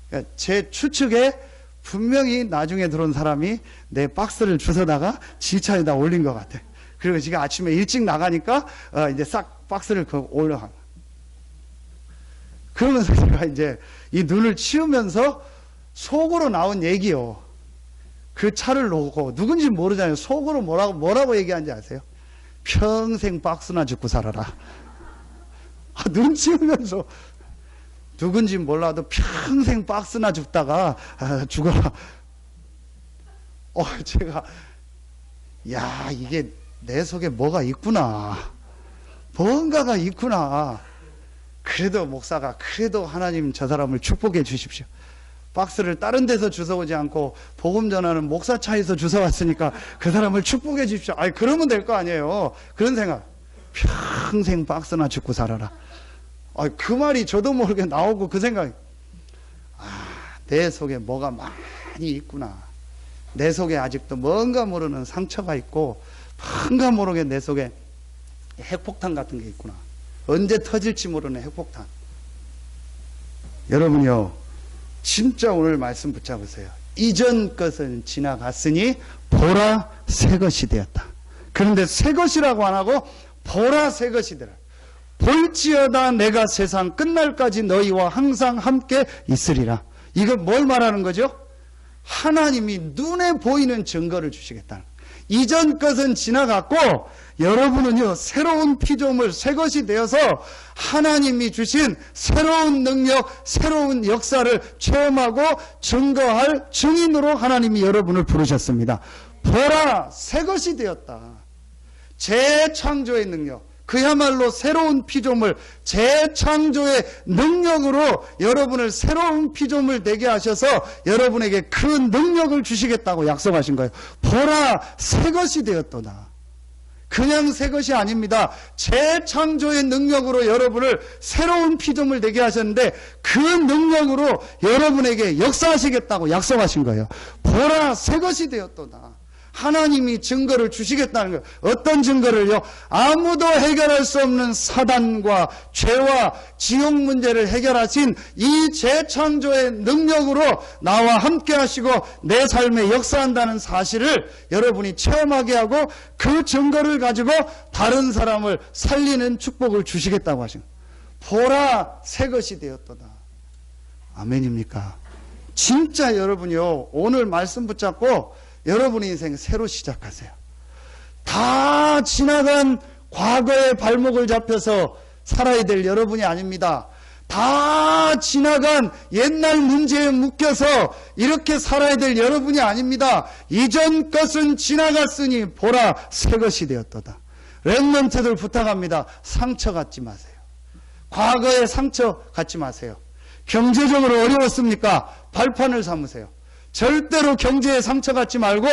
그러니까 제 추측에 분명히 나중에 들어온 사람이 내 박스를 주워다가 지차에다 올린 것 같아. 그리고 지금 아침에 일찍 나가니까 이제 싹 박스를 올려. 그러면서 제가 이제 이 눈을 치우면서 속으로 나온 얘기요. 그 차를 놓고 누군지 모르잖아요. 속으로 뭐라고 얘기하는지 아세요? 평생 박스나 줍고 살아라. 눈 치우면서 누군지 몰라도 평생 박스나 줍다가 죽어라. 제가 이게 내 속에 뭐가 있구나. 뭔가가 있구나. 그래도 목사가 그래도 하나님 저 사람을 축복해 주십시오. 박스를 다른 데서 주워오지 않고 복음 전하는 목사 차에서 주워왔으니까 그 사람을 축복해 주십시오. 그러면 될 거 아니에요. 그런 생각. 평생 박스나 줍고 살아라. 그 말이 저도 모르게 나오고 그 생각이 내 속에 뭐가 많이 있구나. 내 속에 아직도 뭔가 모르는 상처가 있고 뭔가 모르게 내 속에 핵폭탄 같은 게 있구나. 언제 터질지 모르는 핵폭탄. 여러분요 진짜 오늘 말씀 붙잡으세요. 이전 것은 지나갔으니 보라 새 것이 되었다. 그런데 새 것이라고 안 하고 보라 새 것이 되라. 볼지어다 내가 세상 끝날까지 너희와 항상 함께 있으리라. 이거 뭘 말하는 거죠? 하나님이 눈에 보이는 증거를 주시겠다는. 이전 것은 지나갔고 여러분은요 새로운 피조물 새 것이 되어서 하나님이 주신 새로운 능력 새로운 역사를 체험하고 증거할 증인으로 하나님이 여러분을 부르셨습니다. 보라 새 것이 되었다. 재창조의 능력, 그야말로 새로운 피조물, 재창조의 능력으로 여러분을 새로운 피조물 되게 하셔서 여러분에게 그 능력을 주시겠다고 약속하신 거예요. 보라, 새 것이 되었도다. 그냥 새 것이 아닙니다. 재창조의 능력으로 여러분을 새로운 피조물 되게 하셨는데 그 능력으로 여러분에게 역사하시겠다고 약속하신 거예요. 보라, 새 것이 되었도다. 하나님이 증거를 주시겠다는 거예요. 어떤 증거를요? 아무도 해결할 수 없는 사단과 죄와 지옥 문제를 해결하신 이 재창조의 능력으로 나와 함께 하시고 내 삶에 역사한다는 사실을 여러분이 체험하게 하고 그 증거를 가지고 다른 사람을 살리는 축복을 주시겠다고 하신 거예요. 보라, 새 것이 되었도다. 아멘입니까? 진짜 여러분이요 오늘 말씀 붙잡고 여러분의 인생 새로 시작하세요. 다 지나간 과거의 발목을 잡혀서 살아야 될 여러분이 아닙니다. 다 지나간 옛날 문제에 묶여서 이렇게 살아야 될 여러분이 아닙니다. 이전 것은 지나갔으니 보라 새 것이 되었도다. 렘넌트들 부탁합니다. 상처 갖지 마세요. 과거의 상처 갖지 마세요. 경제적으로 어려웠습니까? 발판을 삼으세요. 절대로 경제에 상처 갖지 말고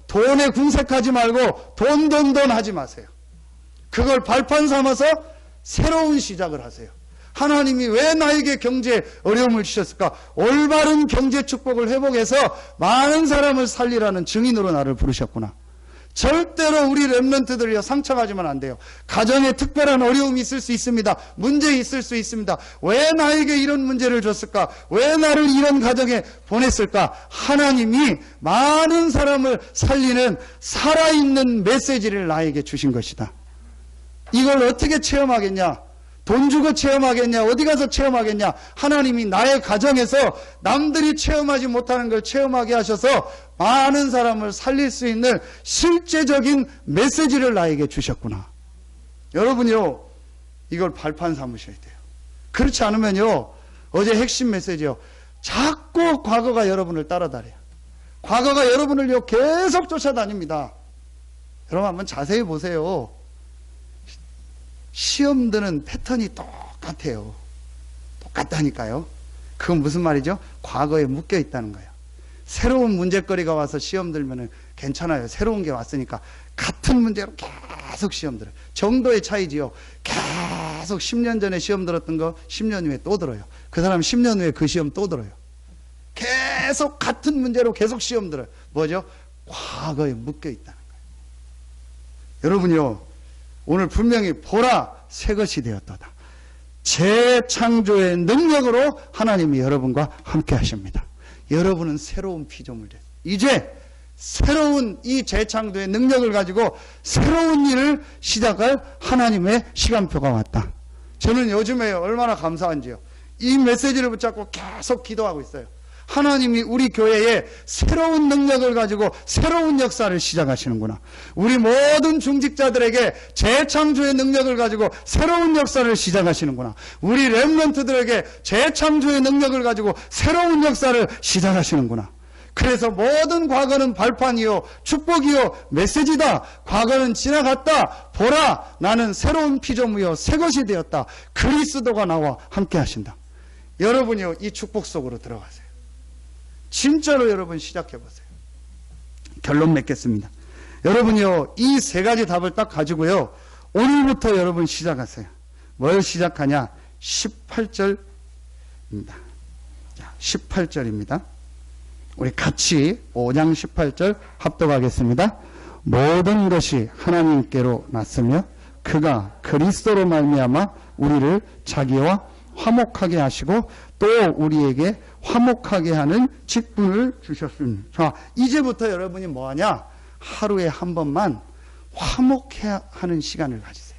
돈에 궁색하지 말고 돈 하지 마세요. 그걸 발판 삼아서 새로운 시작을 하세요. 하나님이 왜 나에게 경제 어려움을 주셨을까? 올바른 경제 축복을 회복해서 많은 사람을 살리라는 증인으로 나를 부르셨구나. 절대로 우리 렘넌트들이요 상처가지면 안 돼요. 가정에 특별한 어려움이 있을 수 있습니다. 문제 있을 수 있습니다. 왜 나에게 이런 문제를 줬을까? 왜 나를 이런 가정에 보냈을까? 하나님이 많은 사람을 살리는 살아있는 메시지를 나에게 주신 것이다. 이걸 어떻게 체험하겠냐? 돈 주고 체험하겠냐? 어디 가서 체험하겠냐? 하나님이 나의 가정에서 남들이 체험하지 못하는 걸 체험하게 하셔서 많은 사람을 살릴 수 있는 실제적인 메시지를 나에게 주셨구나. 여러분요, 이걸 발판 삼으셔야 돼요. 그렇지 않으면요, 어제 핵심 메시지요, 자꾸 과거가 여러분을 따라다녀요. 과거가 여러분을요 계속 쫓아다닙니다. 여러분 한번 자세히 보세요. 시험 드는 패턴이 똑같아요. 똑같다니까요. 그건 무슨 말이죠? 과거에 묶여 있다는 거예요. 새로운 문제거리가 와서 시험 들면은 괜찮아요. 새로운 게 왔으니까 같은 문제로 계속 시험 들어요. 정도의 차이지요. 계속 10년 전에 시험 들었던 거 10년 후에 또 들어요. 그 사람 10년 후에 그 시험 또 들어요. 계속 같은 문제로 계속 시험 들어요. 뭐죠? 과거에 묶여 있다는 거예요. 여러분요, 오늘 분명히 보라, 새 것이 되었도다. 재창조의 능력으로 하나님이 여러분과 함께 하십니다. 여러분은 새로운 피조물들. 이제 새로운 이 재창조의 능력을 가지고 새로운 일을 시작할 하나님의 시간표가 왔다. 저는 요즘에 얼마나 감사한지요. 이 메시지를 붙잡고 계속 기도하고 있어요. 하나님이 우리 교회에 새로운 능력을 가지고 새로운 역사를 시작하시는구나. 우리 모든 중직자들에게 재창조의 능력을 가지고 새로운 역사를 시작하시는구나. 우리 렘넌트들에게 재창조의 능력을 가지고 새로운 역사를 시작하시는구나. 그래서 모든 과거는 발판이요, 축복이요, 메시지다. 과거는 지나갔다. 보라, 나는 새로운 피조물이요, 새 것이 되었다. 그리스도가 나와 함께 하신다. 여러분이요, 이 축복 속으로 들어가세요. 진짜로 여러분 시작해보세요. 결론 맺겠습니다. 여러분이요, 이 세 가지 답을 딱 가지고요, 오늘부터 여러분 시작하세요. 뭘 시작하냐? 18절입니다. 18절입니다. 우리 같이 5장 18절 합독하겠습니다. 모든 것이 하나님께로 났으며 그가 그리스도로 말미암아 우리를 자기와 화목하게 하시고 또 우리에게 화목하게 하는 직분을 주셨습니다. 자, 이제부터 여러분이 뭐하냐? 하루에 한 번만 화목해야 하는 시간을 가지세요.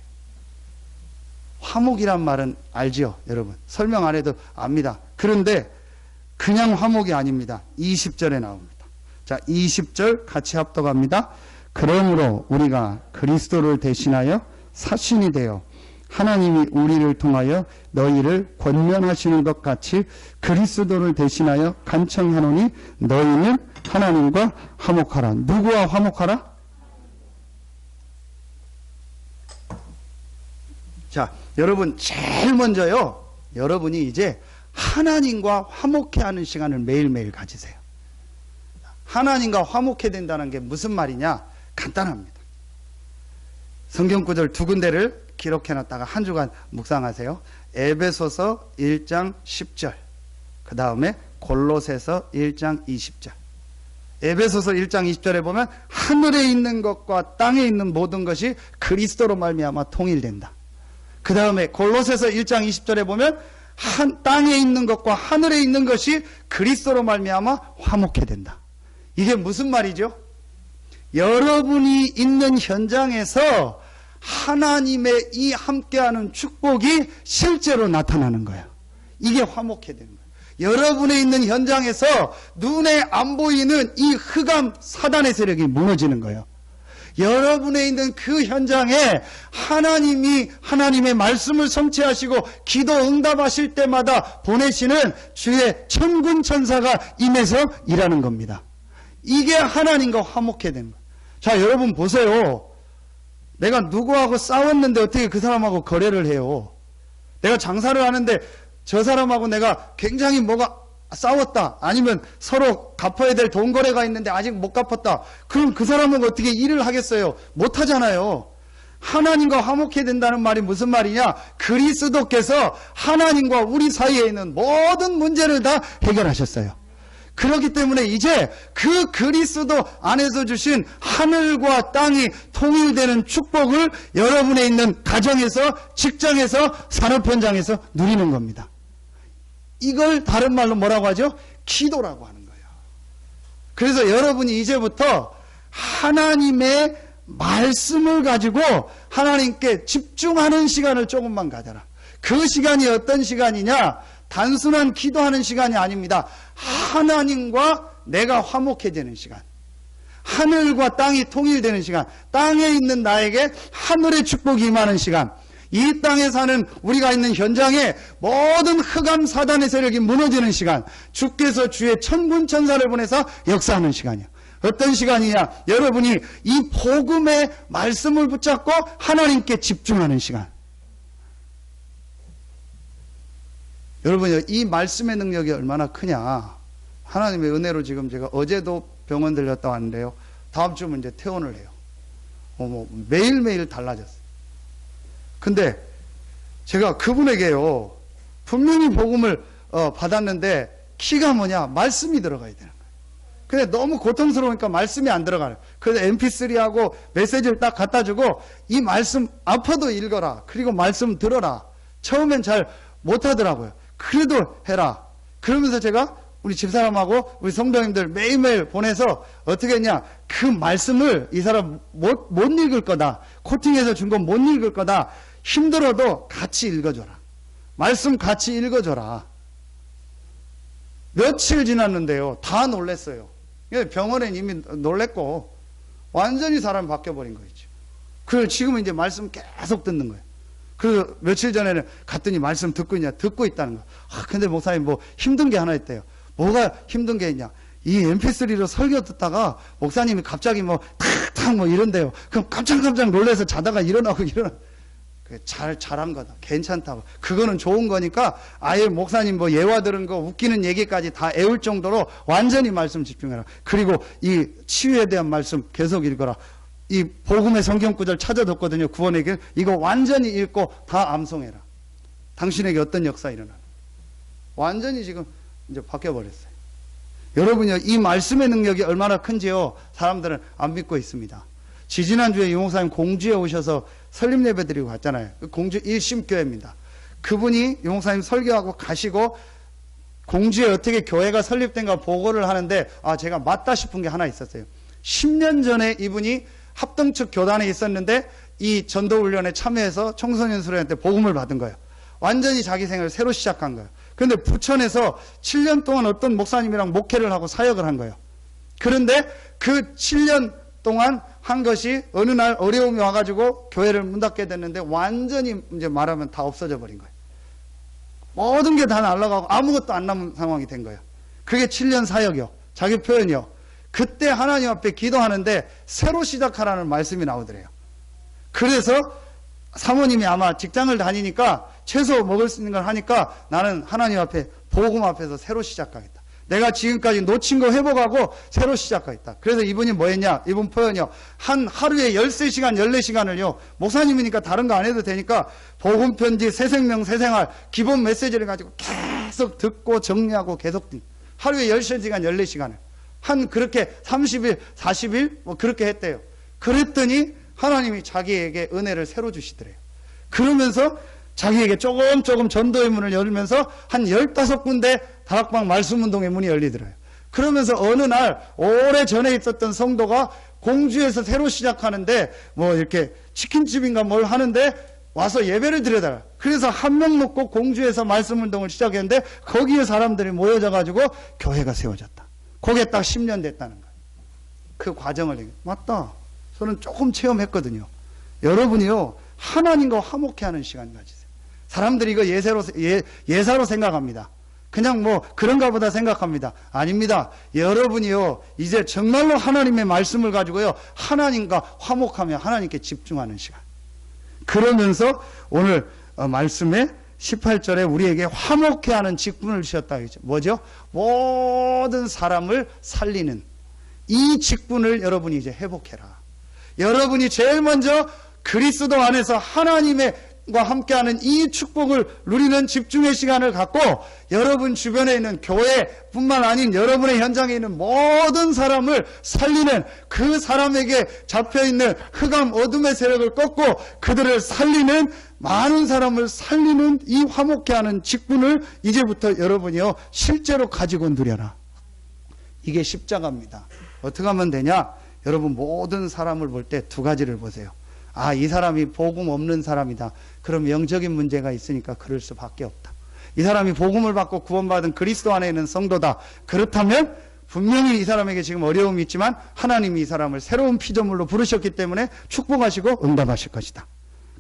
화목이란 말은 알지요, 여러분? 설명 안 해도 압니다. 그런데 그냥 화목이 아닙니다. 20절에 나옵니다. 자, 20절 같이 합독합니다. 그러므로 우리가 그리스도를 대신하여 사신이 되어 하나님이 우리를 통하여 너희를 권면하시는 것 같이 그리스도를 대신하여 간청하노니 너희는 하나님과 화목하라. 누구와 화목하라? 자, 여러분 제일 먼저요, 여러분이 이제 하나님과 화목해 하는 시간을 매일매일 가지세요. 하나님과 화목해 된다는 게 무슨 말이냐? 간단합니다. 성경 구절 두 군데를 기록해놨다가 한 주간 묵상하세요. 에베소서 1장 10절, 그 다음에 골로새서 1장 20절. 에베소서 1장 20절에 보면 하늘에 있는 것과 땅에 있는 모든 것이 그리스도로 말미암아 통일된다. 그 다음에 골로새서 1장 20절에 보면 땅에 있는 것과 하늘에 있는 것이 그리스도로 말미암아 화목해 된다. 이게 무슨 말이죠? 여러분이 있는 현장에서 하나님의 이 함께하는 축복이 실제로 나타나는 거예요. 이게 화목해 되는 거예요. 여러분의 있는 현장에서 눈에 안 보이는 이 흑암 사단의 세력이 무너지는 거예요. 여러분의 있는 그 현장에 하나님이 하나님의 말씀을 성취하시고 기도 응답하실 때마다 보내시는 주의 천군 천사가 임해서 일하는 겁니다. 이게 하나님과 화목해 되는 거예요. 자, 여러분 보세요. 내가 누구하고 싸웠는데 어떻게 그 사람하고 거래를 해요? 내가 장사를 하는데 저 사람하고 내가 굉장히 뭐가 싸웠다. 아니면 서로 갚아야 될 돈 거래가 있는데 아직 못 갚았다. 그럼 그 사람은 어떻게 일을 하겠어요? 못 하잖아요. 하나님과 화목해야 된다는 말이 무슨 말이냐? 그리스도께서 하나님과 우리 사이에 있는 모든 문제를 다 해결하셨어요. 그렇기 때문에 이제 그 그리스도 안에서 주신 하늘과 땅이 통일되는 축복을 여러분의 있는 가정에서, 직장에서, 산업 현장에서 누리는 겁니다. 이걸 다른 말로 뭐라고 하죠? 기도라고 하는 거예요. 그래서 여러분이 이제부터 하나님의 말씀을 가지고 하나님께 집중하는 시간을 조금만 가져라. 그 시간이 어떤 시간이냐? 단순한 기도하는 시간이 아닙니다. 하나님과 내가 화목해지는 시간. 하늘과 땅이 통일되는 시간. 땅에 있는 나에게 하늘의 축복이 임하는 시간. 이 땅에 사는 우리가 있는 현장에 모든 흑암 사단의 세력이 무너지는 시간. 주께서 주의 천군 천사를 보내서 역사하는 시간이에요. 어떤 시간이냐? 여러분이 이 복음의 말씀을 붙잡고 하나님께 집중하는 시간. 여러분, 이 말씀의 능력이 얼마나 크냐? 하나님의 은혜로 지금 제가 어제도 병원 들렸다 왔는데요. 다음 주면 이제 퇴원을 해요. 매일매일 달라졌어요. 근데 제가 그분에게요, 분명히 복음을 받았는데 키가 뭐냐? 말씀이 들어가야 되는 거예요. 근데 너무 고통스러우니까 말씀이 안 들어가요. 그래서 mp3하고 메시지를 딱 갖다 주고 이 말씀 아파도 읽어라. 그리고 말씀 들어라. 처음엔 잘 못하더라고요. 그래도 해라. 그러면서 제가 우리 집사람하고 우리 성도님들 매일매일 보내서 어떻게 했냐? 그 말씀을 이 사람 못 읽을 거다. 코팅해서 준 건 못 읽을 거다. 힘들어도 같이 읽어줘라. 말씀 같이 읽어줘라. 며칠 지났는데요. 다 놀랬어요. 병원엔 이미 놀랬고 완전히 사람이 바뀌어버린 거죠. 그걸 지금은 이제 말씀 계속 듣는 거예요. 그 며칠 전에는 갔더니 말씀 듣고 있냐? 듣고 있다는 거. 근데 목사님 뭐 힘든 게 하나 있대요. 뭐가 힘든 게 있냐? 이 mp3로 설교 듣다가 목사님이 갑자기 뭐 탁탁 뭐 이런대요. 그럼 깜짝깜짝 놀라서 자다가 일어나고 잘한 거다. 괜찮다고. 그거는 좋은 거니까 아예 목사님 뭐 예화 들은 거 웃기는 얘기까지 다 애울 정도로 완전히 말씀 집중해라. 그리고 이 치유에 대한 말씀 계속 읽어라. 이 복음의 성경 구절 찾아뒀거든요. 구원의 길. 이거 완전히 읽고 다 암송해라. 당신에게 어떤 역사 일어나. 완전히 지금 이제 바뀌어버렸어요. 여러분요, 이 말씀의 능력이 얼마나 큰지요, 사람들은 안 믿고 있습니다. 지지난주에 유목사님 공주에 오셔서 설립 예배 드리고 갔잖아요. 공주 1심교회입니다. 그분이 유목사님 설교하고 가시고 공주에 어떻게 교회가 설립된가 보고를 하는데, 제가 맞다 싶은 게 하나 있었어요. 10년 전에 이분이 합동측 교단에 있었는데 이 전도훈련에 참여해서 청소년 수련회 때 복음을 받은 거예요. 완전히 자기 생활을 새로 시작한 거예요. 그런데 부천에서 7년 동안 어떤 목사님이랑 목회를 하고 사역을 한 거예요. 그런데 그 7년 동안 한 것이 어느 날 어려움이 와가지고 교회를 문 닫게 됐는데 완전히 이제 말하면 다 없어져 버린 거예요. 모든 게 다 날아가고 아무것도 안 남은 상황이 된 거예요. 그게 7년 사역이요. 자기 표현이요. 그때 하나님 앞에 기도하는데 새로 시작하라는 말씀이 나오더래요. 그래서 사모님이 아마 직장을 다니니까 채소 먹을 수 있는 걸 하니까 나는 하나님 앞에 복음 앞에서 새로 시작하겠다. 내가 지금까지 놓친 거 회복하고 새로 시작하겠다. 그래서 이분이 뭐 했냐? 이분 표현이요. 하루에 13시간, 14시간을요. 목사님이니까 다른 거 안 해도 되니까 복음 편지, 새 생명, 새 생활, 기본 메시지를 가지고 계속 듣고 정리하고 계속 하루에 13시간, 14시간을. 그렇게 30일, 40일 뭐 그렇게 했대요. 그랬더니 하나님이 자기에게 은혜를 새로 주시더래요. 그러면서 자기에게 조금 전도의 문을 열면서 한 15군데 다락방 말씀운동의 문이 열리더래요. 그러면서 어느 날 오래전에 있었던 성도가 공주에서 새로 시작하는데 뭐 이렇게 치킨집인가 뭘 하는데 와서 예배를 드려달라. 그래서 한 명 놓고 공주에서 말씀운동을 시작했는데 거기에 사람들이 모여져가지고 교회가 세워졌다. 그게 딱 10년 됐다는 거예요. 그 과정을 얘기해요. 맞다. 저는 조금 체험했거든요. 여러분이요, 하나님과 화목해하는 시간 가지세요. 사람들이 이거 예사로 생각합니다. 그냥 뭐 그런가 보다 생각합니다. 아닙니다. 여러분이요, 이제 정말로 하나님의 말씀을 가지고요, 하나님과 화목하며 하나님께 집중하는 시간. 그러면서 오늘 말씀에 18절에 우리에게 화목해하는 직분을 주셨다. 뭐죠? 모든 사람을 살리는 이 직분을 여러분이 이제 회복해라. 여러분이 제일 먼저 그리스도 안에서 하나님과 함께하는 이 축복을 누리는 집중의 시간을 갖고 여러분 주변에 있는 교회뿐만 아닌 여러분의 현장에 있는 모든 사람을 살리는, 그 사람에게 잡혀있는 흑암 어둠의 세력을 꺾고 그들을 살리는, 많은 사람을 살리는 이 화목해하는 직분을 이제부터 여러분이요 실제로 가지고 누려라. 이게 십자가입니다. 어떻게 하면 되냐? 여러분 모든 사람을 볼 때 두 가지를 보세요. 아, 이 사람이 복음 없는 사람이다. 그럼 영적인 문제가 있으니까 그럴 수밖에 없다. 이 사람이 복음을 받고 구원받은 그리스도 안에 있는 성도다. 그렇다면 분명히 이 사람에게 지금 어려움이 있지만 하나님이 이 사람을 새로운 피조물로 부르셨기 때문에 축복하시고 응답하실 것이다.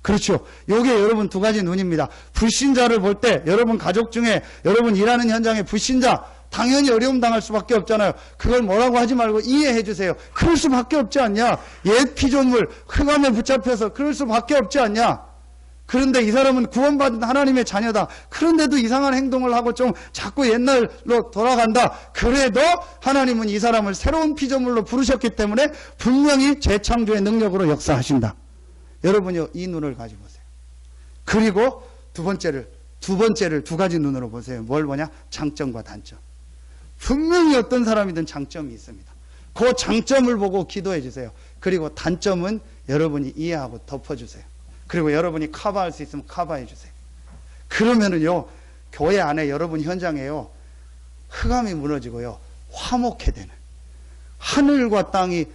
그렇죠. 요게 여러분 두 가지 눈입니다. 불신자를 볼 때 여러분 가족 중에 여러분 일하는 현장에 불신자 당연히 어려움 당할 수밖에 없잖아요. 그걸 뭐라고 하지 말고 이해해 주세요. 그럴 수밖에 없지 않냐. 옛 피조물 흑암에 붙잡혀서 그럴 수밖에 없지 않냐. 그런데 이 사람은 구원받은 하나님의 자녀다. 그런데도 이상한 행동을 하고 좀 자꾸 옛날로 돌아간다. 그래도 하나님은 이 사람을 새로운 피조물로 부르셨기 때문에 분명히 재창조의 능력으로 역사하신다. 여러분이 이 눈을 가지고 보세요. 그리고 두 번째를 두 가지 눈으로 보세요. 뭘 보냐? 장점과 단점. 분명히 어떤 사람이든 장점이 있습니다. 그 장점을 보고 기도해 주세요. 그리고 단점은 여러분이 이해하고 덮어주세요. 그리고 여러분이 커버할 수 있으면 커버해 주세요. 그러면은요, 교회 안에 여러분 현장에요, 흑암이 무너지고요, 화목해 되는, 하늘과 땅이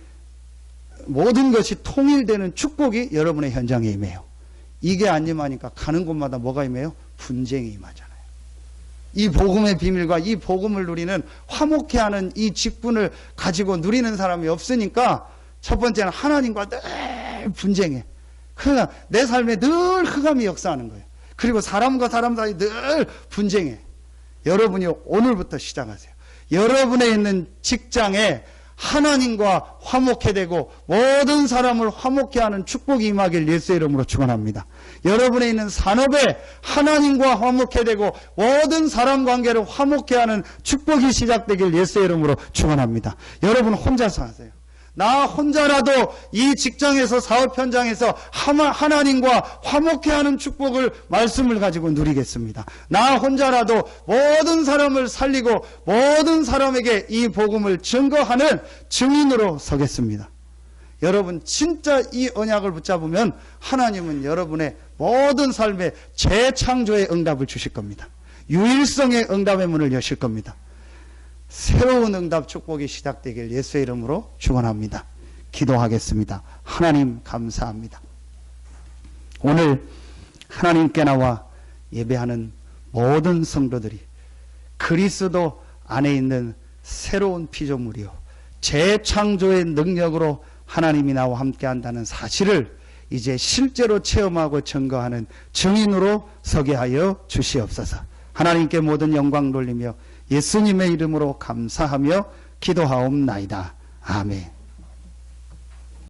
모든 것이 통일되는 축복이 여러분의 현장에 임해요. 이게 안 임하니까 가는 곳마다 뭐가 임해요? 분쟁이 임하잖아요. 이 복음의 비밀과 이 복음을 누리는 화목해하는 이 직분을 가지고 누리는 사람이 없으니까 첫 번째는 하나님과 늘 분쟁해. 그러니까 내 삶에 늘 흑암이 역사하는 거예요. 그리고 사람과 사람 사이 늘 분쟁해. 여러분이 오늘부터 시작하세요. 여러분에 있는 직장에 하나님과 화목해 되고 모든 사람을 화목해 하는 축복이 임하길 예수의 이름으로 축원합니다. 여러분에 있는 산업에 하나님과 화목해 되고 모든 사람 관계를 화목해 하는 축복이 시작되길 예수의 이름으로 축원합니다. 여러분 혼자서 하세요. 나 혼자라도 이 직장에서 사업 현장에서 하나님과 화목해하는 축복을 말씀을 가지고 누리겠습니다. 나 혼자라도 모든 사람을 살리고 모든 사람에게 이 복음을 증거하는 증인으로 서겠습니다. 여러분 진짜 이 언약을 붙잡으면 하나님은 여러분의 모든 삶에 재창조의 응답을 주실 겁니다. 유일성의 응답의 문을 여실 겁니다. 새로운 응답 축복이 시작되길 예수의 이름으로 축원합니다. 기도하겠습니다. 하나님 감사합니다. 오늘 하나님께 나와 예배하는 모든 성도들이 그리스도 안에 있는 새로운 피조물이요 재창조의 능력으로 하나님이 나와 함께한다는 사실을 이제 실제로 체험하고 증거하는 증인으로 서게 하여 주시옵소서. 하나님께 모든 영광 돌리며 예수님의 이름으로 감사하며 기도하옵나이다. 아멘.